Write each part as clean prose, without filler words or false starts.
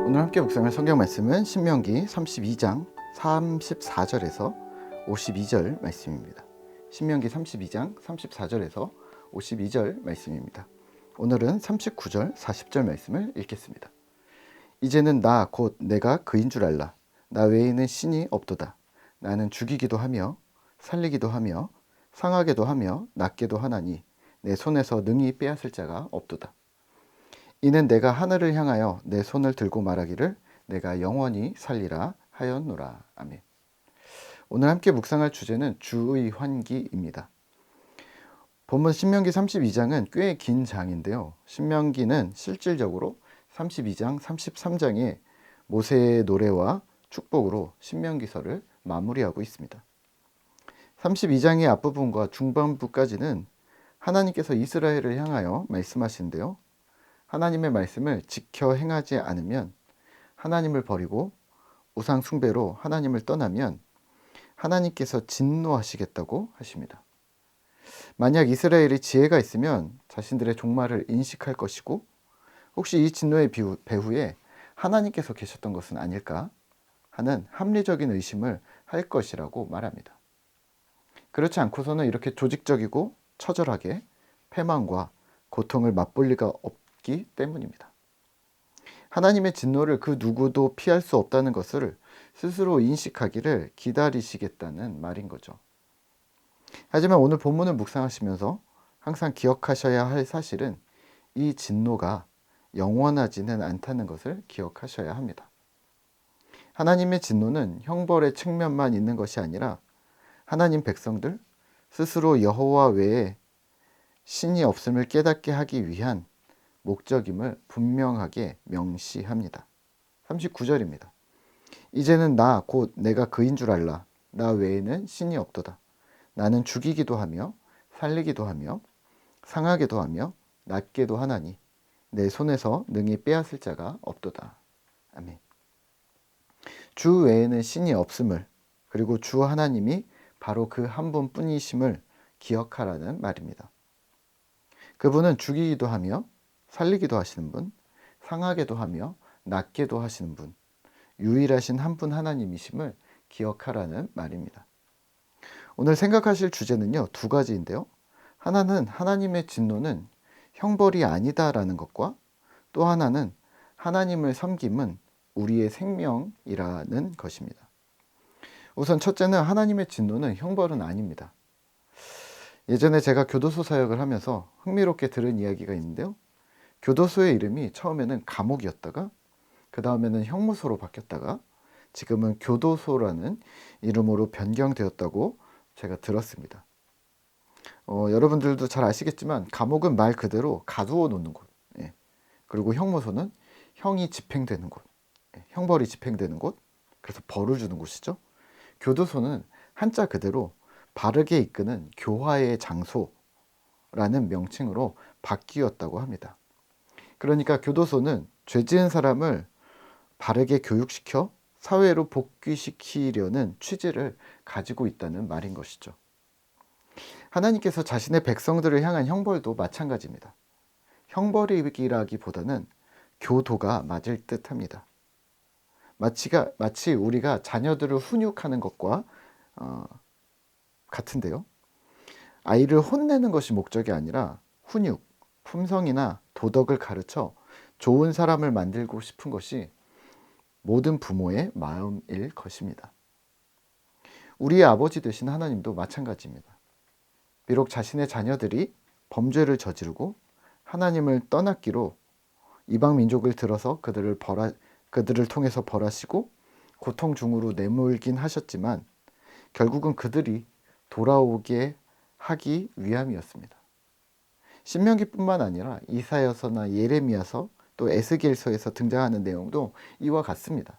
오늘 함께 묵상할 성경 말씀은 신명기 32장 34절에서 52절 말씀입니다. 신명기 32장 34절에서 52절 말씀입니다. 오늘은 39절 40절 말씀을 읽겠습니다. 이제는 나 곧 내가 그인 줄 알라. 나 외에는 신이 없도다. 나는 죽이기도 하며 살리기도 하며 상하게도 하며 낫게도 하나니 내 손에서 능히 빼앗을 자가 없도다. 이는 내가 하늘을 향하여 내 손을 들고 말하기를 내가 영원히 살리라 하였노라. 아멘. 오늘 함께 묵상할 주제는 주의 환기입니다. 본문 신명기 32장은 꽤 긴 장인데요. 신명기는 실질적으로 32장, 33장의 모세의 노래와 축복으로 신명기서를 마무리하고 있습니다. 32장의 앞부분과 중반부까지는 하나님께서 이스라엘을 향하여 말씀하시는데요. 하나님의 말씀을 지켜 행하지 않으면, 하나님을 버리고 우상 숭배로 하나님을 떠나면 하나님께서 진노하시겠다고 하십니다. 만약 이스라엘이 지혜가 있으면 자신들의 종말을 인식할 것이고, 혹시 이 진노의 배후에 하나님께서 계셨던 것은 아닐까 하는 합리적인 의심을 할 것이라고 말합니다. 그렇지 않고서는 이렇게 조직적이고 처절하게 패망과 고통을 맛볼 리가 없기 때문입니다. 하나님의 진노를 그 누구도 피할 수 없다는 것을 스스로 인식하기를 기다리시겠다는 말인 거죠. 하지만 오늘 본문을 묵상하시면서 항상 기억하셔야 할 사실은 이 진노가 영원하지는 않다는 것을 기억하셔야 합니다. 하나님의 진노는 형벌의 측면만 있는 것이 아니라 하나님 백성들 스스로 여호와 외에 신이 없음을 깨닫게 하기 위한 목적임을 분명하게 명시합니다. 39절입니다. 이제는 나 곧 내가 그인 줄 알라. 나 외에는 신이 없도다. 나는 죽이기도 하며 살리기도 하며 상하게도 하며 낫게도 하나니 내 손에서 능히 빼앗을 자가 없도다. 아멘. 주 외에는 신이 없음을, 그리고 주 하나님이 바로 그 한 분뿐이심을 기억하라는 말입니다. 그분은 죽이기도 하며 살리기도 하시는 분, 상하게도 하며 낫게도 하시는 분, 유일하신 한 분 하나님이심을 기억하라는 말입니다. 오늘 생각하실 주제는요, 두 가지인데요. 하나는 하나님의 진노는 형벌이 아니다라는 것과, 또 하나는 하나님을 섬김은 우리의 생명이라는 것입니다. 우선 첫째는 하나님의 진노는 형벌은 아닙니다. 예전에 제가 교도소 사역을 하면서 흥미롭게 들은 이야기가 있는데요. 교도소의 이름이 처음에는 감옥이었다가 그 다음에는 형무소로 바뀌었다가 지금은 교도소라는 이름으로 변경되었다고 제가 들었습니다. 여러분들도 잘 아시겠지만 감옥은 말 그대로 가두어 놓는 곳, 그리고 형무소는 형이 집행되는 곳, 형벌이 집행되는 곳, 그래서 벌을 주는 곳이죠. 교도소는 한자 그대로 바르게 이끄는 교화의 장소라는 명칭으로 바뀌었다고 합니다. 그러니까 교도소는 죄 지은 사람을 바르게 교육시켜 사회로 복귀시키려는 취지를 가지고 있다는 말인 것이죠. 하나님께서 자신의 백성들을 향한 형벌도 마찬가지입니다. 형벌이라기보다는 교도가 맞을 듯합니다. 마치 우리가 자녀들을 훈육하는 것과 같은데요. 아이를 혼내는 것이 목적이 아니라 훈육, 품성이나 도덕을 가르쳐 좋은 사람을 만들고 싶은 것이 모든 부모의 마음일 것입니다. 우리의 아버지 되신 하나님도 마찬가지입니다. 비록 자신의 자녀들이 범죄를 저지르고 하나님을 떠났기로 이방 민족을 들어서 그들을 통해서 벌하시고 고통 중으로 내몰긴 하셨지만 결국은 그들이 돌아오게 하기 위함이었습니다. 신명기뿐만 아니라 이사야서나 예레미야서, 또 에스겔서에서 등장하는 내용도 이와 같습니다.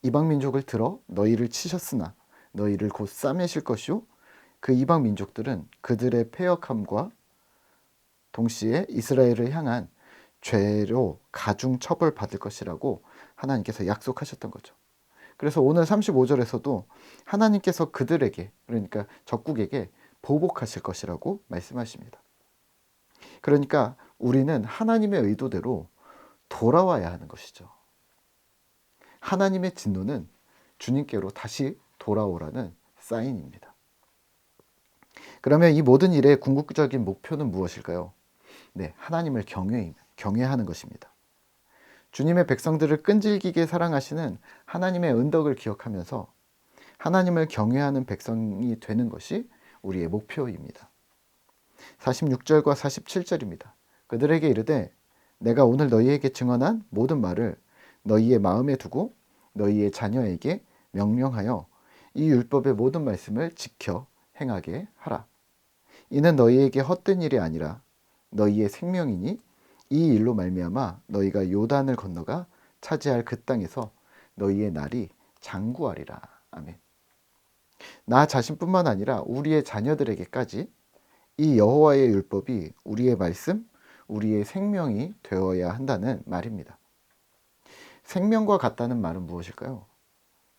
이방 민족을 들어 너희를 치셨으나 너희를 곧 싸매실 것이요, 그 이방 민족들은 그들의 패역함과 동시에 이스라엘을 향한 죄로 가중 처벌받을 것이라고 하나님께서 약속하셨던 거죠. 그래서 오늘 35절에서도 하나님께서 그들에게, 그러니까 적국에게 보복하실 것이라고 말씀하십니다. 그러니까 우리는 하나님의 의도대로 돌아와야 하는 것이죠. 하나님의 진노는 주님께로 다시 돌아오라는 사인입니다. 그러면 이 모든 일의 궁극적인 목표는 무엇일까요? 네, 하나님을 경외하는 것입니다. 주님의 백성들을 끈질기게 사랑하시는 하나님의 은덕을 기억하면서 하나님을 경외하는 백성이 되는 것이 우리의 목표입니다. 46절과 47절입니다. 그들에게 이르되 내가 오늘 너희에게 증언한 모든 말을 너희의 마음에 두고 너희의 자녀에게 명령하여 이 율법의 모든 말씀을 지켜 행하게 하라. 이는 너희에게 헛된 일이 아니라 너희의 생명이니 이 일로 말미암아 너희가 요단을 건너가 차지할 그 땅에서 너희의 날이 장구하리라. 아멘. 나 자신뿐만 아니라 우리의 자녀들에게까지 이 여호와의 율법이 우리의 말씀, 우리의 생명이 되어야 한다는 말입니다. 생명과 같다는 말은 무엇일까요?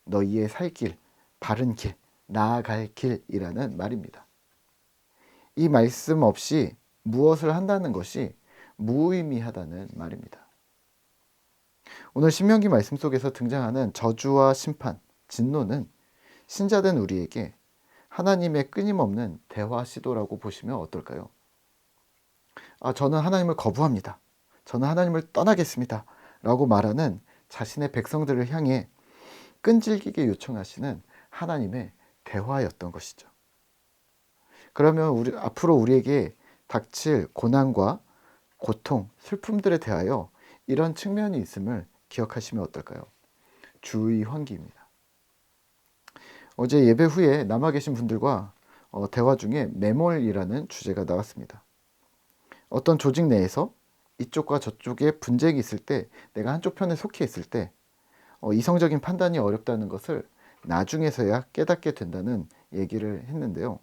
너희의 살 길, 바른 길, 나아갈 길이라는 말입니다. 이 말씀 없이 무엇을 한다는 것이 무의미하다는 말입니다. 오늘 신명기 말씀 속에서 등장하는 저주와 심판, 진노는 신자된 우리에게 하나님의 끊임없는 대화 시도라고 보시면 어떨까요? 저는 하나님을 거부합니다. 저는 하나님을 떠나겠습니다. 라고 말하는 자신의 백성들을 향해 끈질기게 요청하시는 하나님의 대화였던 것이죠. 그러면 앞으로 우리에게 닥칠 고난과 고통, 슬픔들에 대하여 이런 측면이 있음을 기억하시면 어떨까요? 주의 환기입니다. 어제 예배 후에 남아 계신 분들과 대화 중에 매몰이라는 주제가 나왔습니다. 어떤 조직 내에서 이쪽과 저쪽에 분쟁이 있을 때, 내가 한쪽 편에 속해 있을 때 이성적인 판단이 어렵다는 것을 나중에서야 깨닫게 된다는 얘기를 했는데요.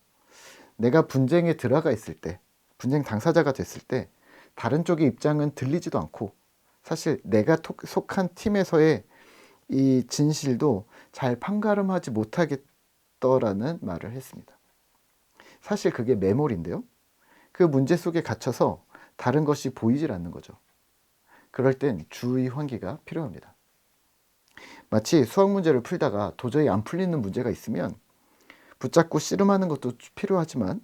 내가 분쟁에 들어가 있을 때, 분쟁 당사자가 됐을 때 다른 쪽의 입장은 들리지도 않고 사실 내가 속한 팀에서의 이 진실도 잘 판가름하지 못하겠더라는 말을 했습니다. 사실 그게 매몰인데요. 그 문제 속에 갇혀서 다른 것이 보이질 않는 거죠. 그럴 땐 주의 환기가 필요합니다. 마치 수학 문제를 풀다가 도저히 안 풀리는 문제가 있으면 붙잡고 씨름하는 것도 필요하지만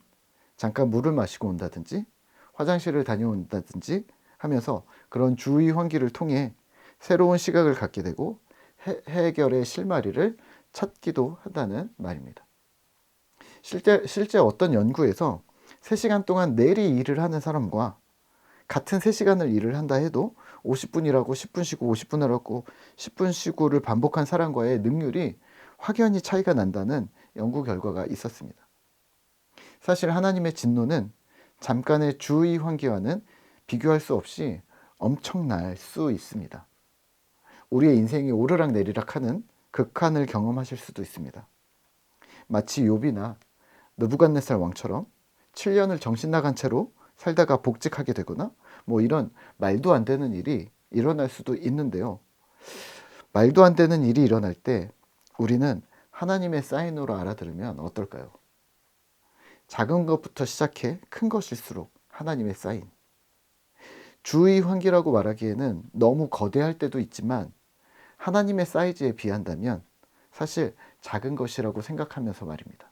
잠깐 물을 마시고 온다든지 화장실을 다녀온다든지 하면서 그런 주의 환기를 통해 새로운 시각을 갖게 되고 해결의 실마리를 찾기도 한다는 말입니다. 실제 어떤 연구에서 3시간 동안 내리 일을 하는 사람과 같은 3시간을 일을 한다 해도 50분 일하고 10분 쉬고 50분 일하고 10분 쉬고를 반복한 사람과의 능률이 확연히 차이가 난다는 연구 결과가 있었습니다. 사실 하나님의 진노는 잠깐의 주의 환기와는 비교할 수 없이 엄청날 수 있습니다. 우리의 인생이 오르락내리락 하는 극한을 경험하실 수도 있습니다. 마치 욥이나 느부갓네살 왕처럼 7년을 정신 나간 채로 살다가 복직하게 되거나 이런 말도 안 되는 일이 일어날 수도 있는데요. 말도 안 되는 일이 일어날 때 우리는 하나님의 사인으로 알아들으면 어떨까요? 작은 것부터 시작해 큰 것일수록 하나님의 사인. 주의 환기라고 말하기에는 너무 거대할 때도 있지만 하나님의 사이즈에 비한다면 사실 작은 것이라고 생각하면서 말입니다.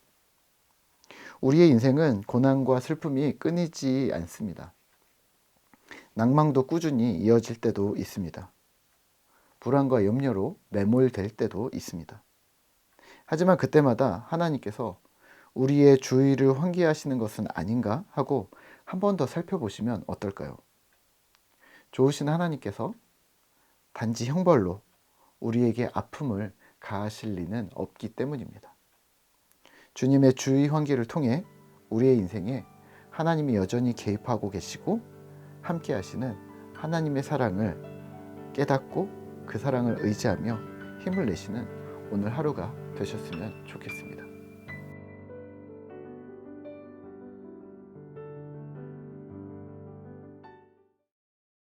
우리의 인생은 고난과 슬픔이 끊이지 않습니다. 낭망도 꾸준히 이어질 때도 있습니다. 불안과 염려로 매몰될 때도 있습니다. 하지만 그때마다 하나님께서 우리의 주의를 환기하시는 것은 아닌가 하고 한 번 더 살펴보시면 어떨까요? 좋으신 하나님께서 단지 형벌로 우리에게 아픔을 가하실 리는 없기 때문입니다. 주님의 주의 환기를 통해 우리의 인생에 하나님이 여전히 개입하고 계시고 함께 하시는 하나님의 사랑을 깨닫고 그 사랑을 의지하며 힘을 내시는 오늘 하루가 되셨으면 좋겠습니다.